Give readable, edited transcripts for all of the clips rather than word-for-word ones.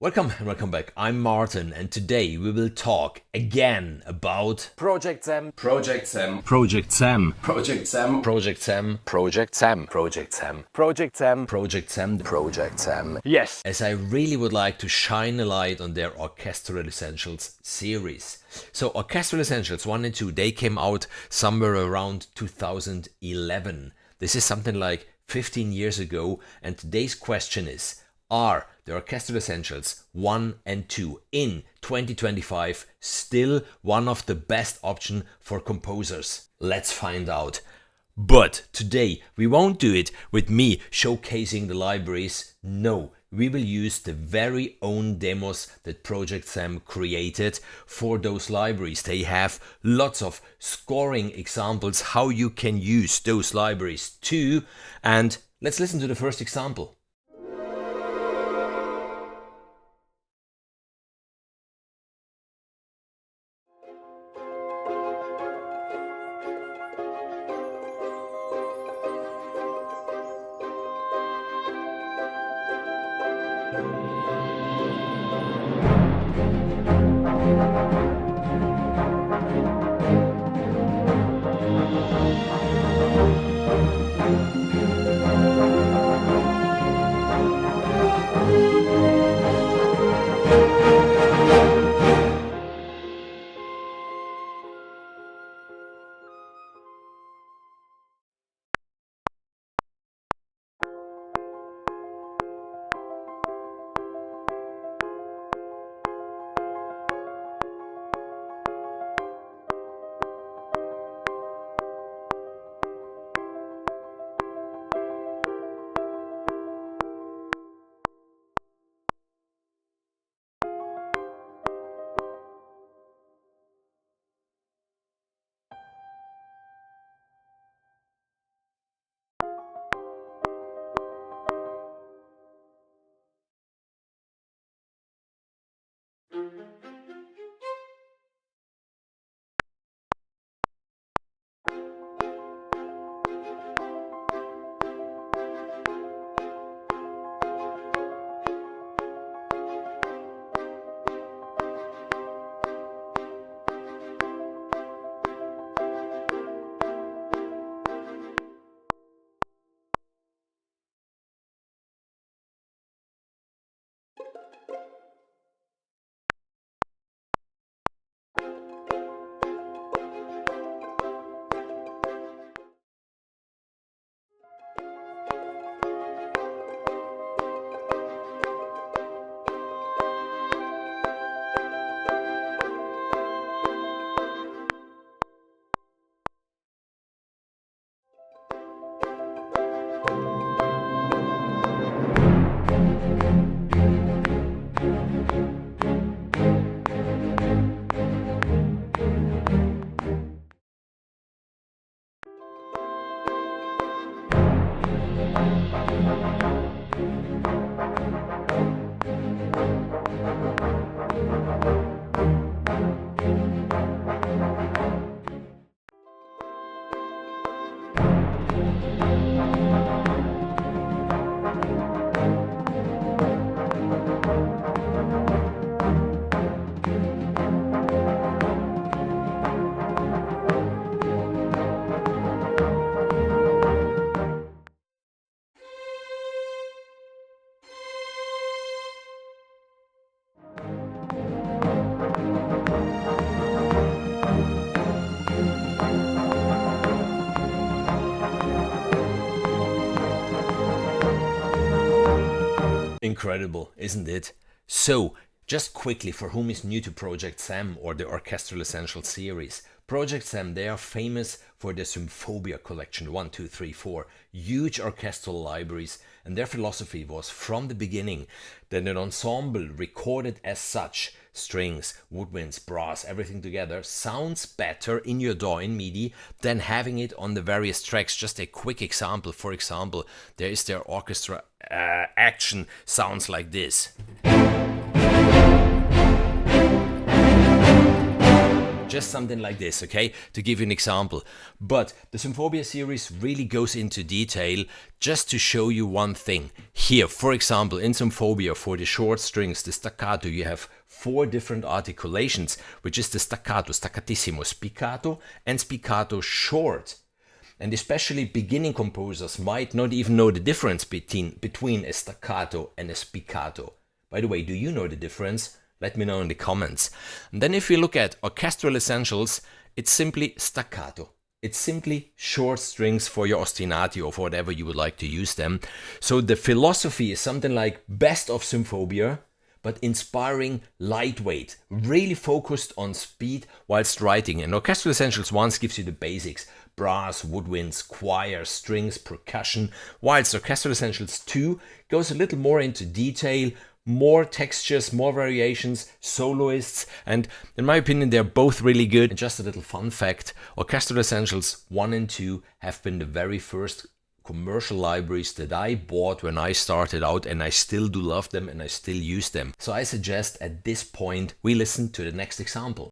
Welcome back. I'm Martin, and today we will talk again about ProjectSAM, ProjectSAM, ProjectSAM, ProjectSAM, ProjectSAM, ProjectSAM, ProjectSAM, ProjectSAM, ProjectSAM, ProjectSAM. Yes, as I really would like to shine a light on their Orchestral Essentials series. So Orchestral Essentials 1 and 2, they came out somewhere around 2011. This is something like 15 years ago, and today's question is, are the Orchestral Essentials 1 and 2 in 2025 still one of the best options for composers? Let's find out. But today we won't do it with me showcasing the libraries. No, we will use the very own demos that ProjectSAM created for those libraries. They have lots of scoring examples how you can use those libraries too. And let's listen to the first example. Incredible, isn't it? So, just quickly, for whom is new to ProjectSAM or the Orchestral Essential series, ProjectSAM, they are famous for their Symphonia collection 1, 2, 3, 4, huge orchestral libraries, and their philosophy was from the beginning that an ensemble recorded as such, strings, woodwinds, brass, everything together, sounds better in your DAW in MIDI than having it on the various tracks. Just a quick example, for example, there is their orchestra action, sounds like this. Just something like this, okay, to give you an example. But the Symphobia series really goes into detail just to show you one thing. Here, for example, in Symphobia, for the short strings, the staccato, you have 4 different articulations, which is the staccato, staccatissimo, spiccato, and spiccato short. And especially beginning composers might not even know the difference between a staccato and a spiccato. By the way, do you know the difference? Let me know in the comments. And then if you look at Orchestral Essentials, it's simply staccato. It's simply short strings for your ostinati or for whatever you would like to use them. So the philosophy is something like best of Symphobia, but inspiring, lightweight, really focused on speed whilst writing. And Orchestral Essentials once gives you the basics: brass, woodwinds, choir, strings, percussion, whilst Orchestral Essentials 2 goes a little more into detail, more textures, more variations, soloists, and in my opinion they're both really good. And just a little fun fact, Orchestral Essentials 1 and 2 have been the very first commercial libraries that I bought when I started out, and I still do love them and I still use them. So I suggest at this point we listen to the next example.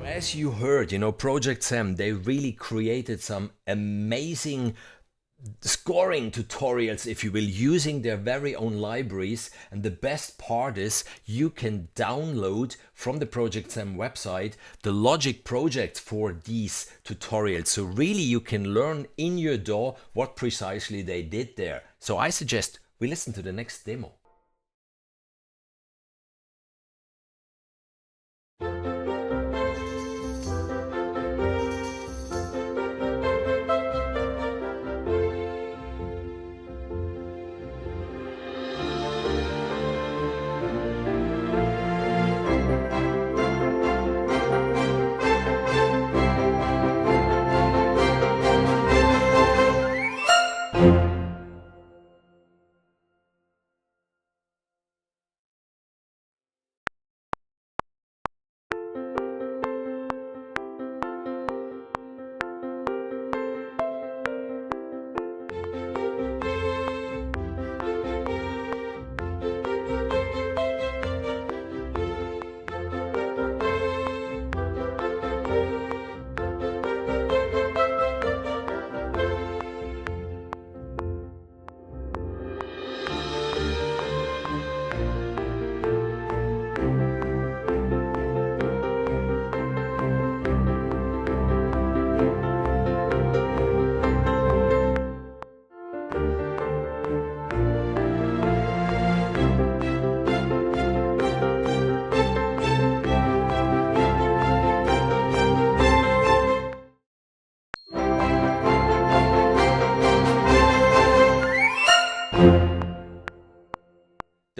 As you heard, ProjectSAM, they really created some amazing scoring tutorials, if you will, using their very own libraries. And the best part is you can download from the ProjectSAM website the logic projects for these tutorials. So really you can learn in your DAW what precisely they did there. So I suggest we listen to the next demo.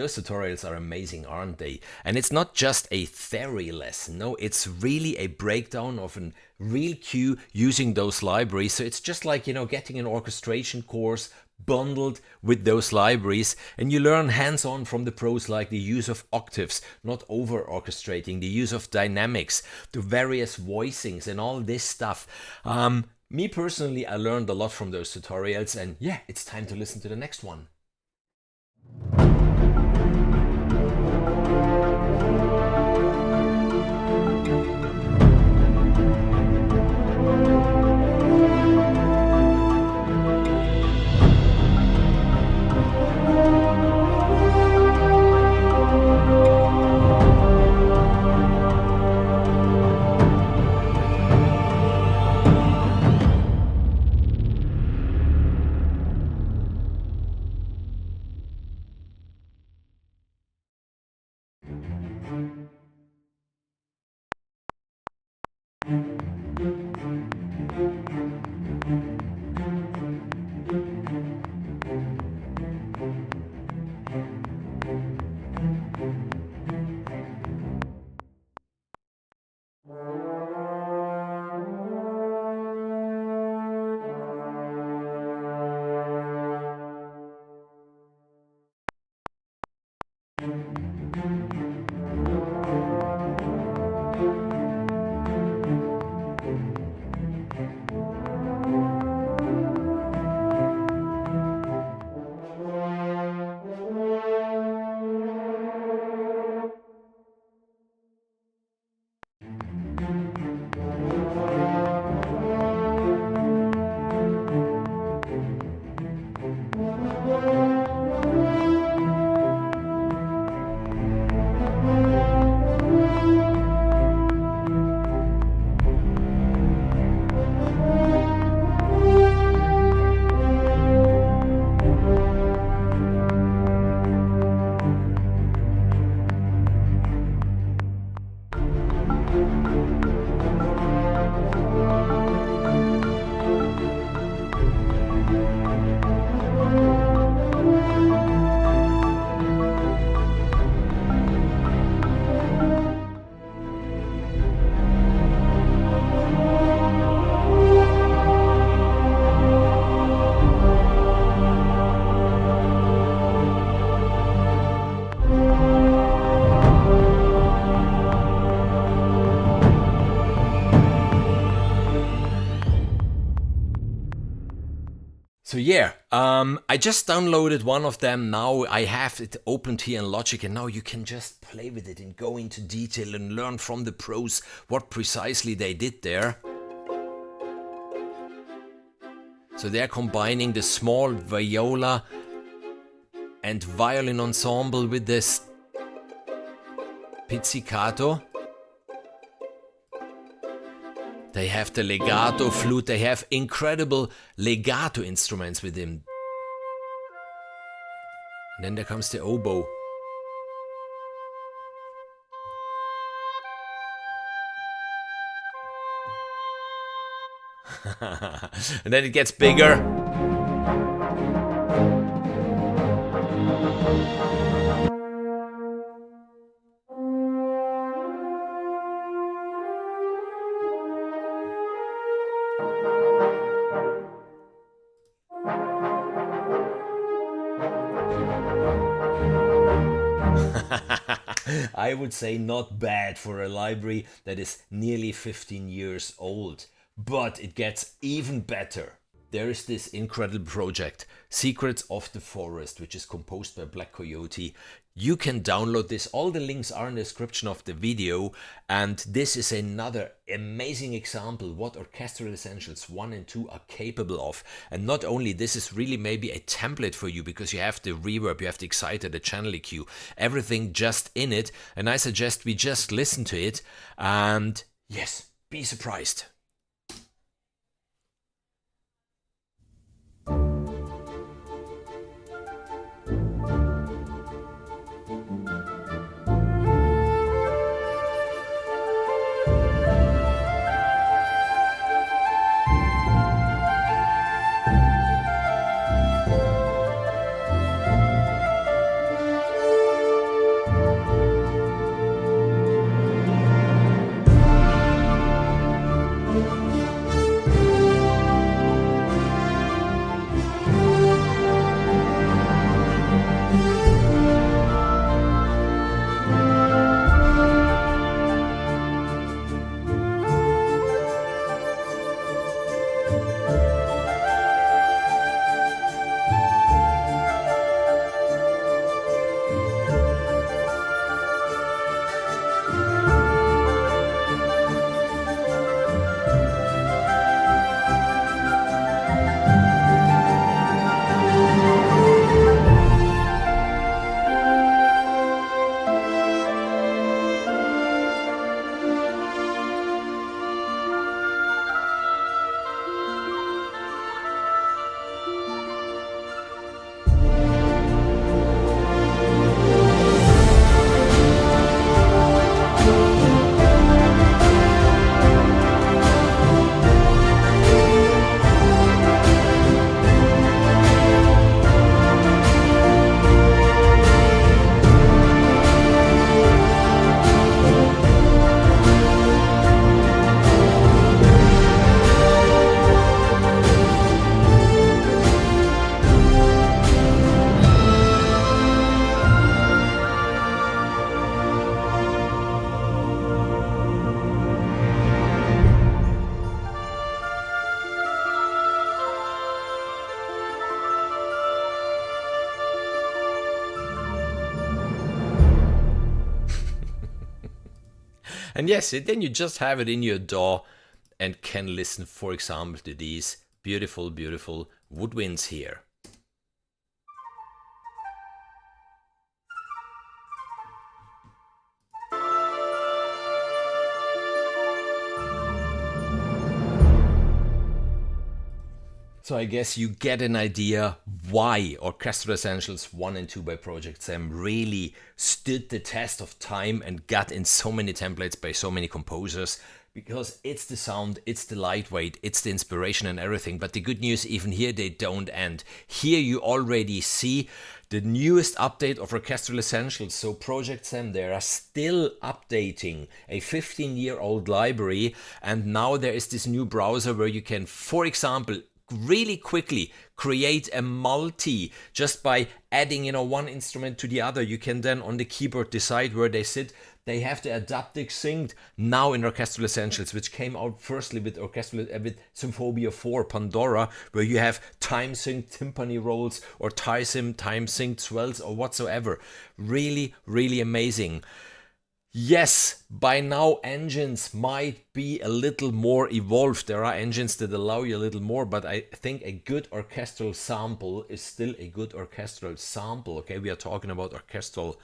those tutorials are amazing, aren't they? And it's not just a theory lesson. No, it's really a breakdown of a real cue using those libraries. So it's just like, getting an orchestration course bundled with those libraries, and you learn hands-on from the pros, like the use of octaves, not over orchestrating, the use of dynamics, the various voicings and all this stuff. Me personally, I learned a lot from those tutorials, and yeah, it's time to listen to the next one. So yeah, I just downloaded one of them. Now I have it opened here in Logic, and now you can just play with it and go into detail and learn from the pros what precisely they did there. So they're combining the small viola and violin ensemble with this pizzicato. They have the legato flute, they have incredible legato instruments with him. And then there comes the oboe. And then it gets bigger. I would say not bad for a library that is nearly 15 years old. But it gets even better. There is this incredible project, Secrets of the Forest, which is composed by Black Coyote. You can download this. All the links are in the description of the video. And this is another amazing example what Orchestral Essentials 1 and 2 are capable of. And not only this is really maybe a template for you, because you have the reverb, you have the exciter, the channel EQ, everything just in it. And I suggest we just listen to it and yes, be surprised. And yes, then you just have it in your DAW and can listen, for example, to these beautiful, beautiful woodwinds here. So I guess you get an idea why Orchestral Essentials 1 and 2 by ProjectSAM really stood the test of time and got in so many templates by so many composers, because it's the sound, it's the lightweight, it's the inspiration and everything. But the good news, even here they don't end. Here you already see the newest update of Orchestral Essentials. So ProjectSAM, they are still updating a 15-year-old library, and now there is this new browser where you can, for example, really quickly create a multi just by adding, one instrument to the other. You can then on the keyboard decide where they sit. They have the adaptive synced now in Orchestral Essentials, which came out firstly with with Symphobia 4 Pandora, where you have time synced timpani rolls or time synced swells or whatsoever. Really, really amazing. Yes, by now engines might be a little more evolved. There are engines that allow you a little more, but I think a good orchestral sample is still a good orchestral sample. Okay, we are talking about orchestral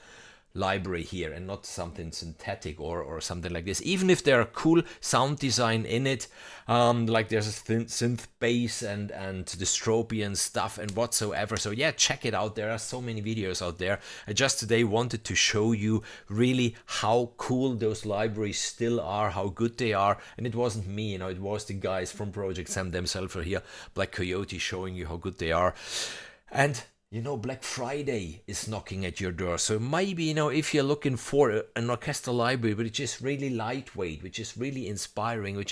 library here and not something synthetic or something like this. Even if there are cool sound design in it, like there's a synth bass and dystropian stuff and whatsoever. So yeah, check it out. There are so many videos out there. I just today wanted to show you really how cool those libraries still are, how good they are. And it wasn't me, it was the guys from ProjectSAM themselves are here, Black Coyote, showing you how good they are. And Black Friday is knocking at your door. So maybe, if you're looking for an orchestral library, which is really lightweight, which is really inspiring,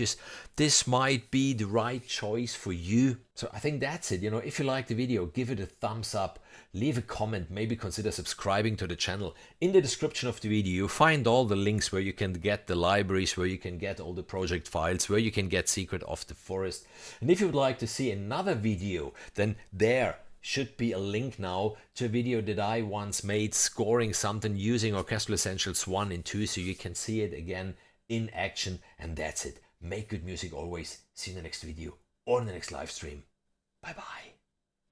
this might be the right choice for you. So I think that's it. If you like the video, give it a thumbs up, leave a comment, maybe consider subscribing to the channel. In the description of the video, you find all the links where you can get the libraries, where you can get all the project files, where you can get Secret of the Forest. And if you would like to see another video, then there should be a link now to a video that I once made scoring something using Orchestral Essentials 1 and 2, so you can see it again in action. And that's it. Make good music always. See you in the next video or in the next live stream. Bye bye.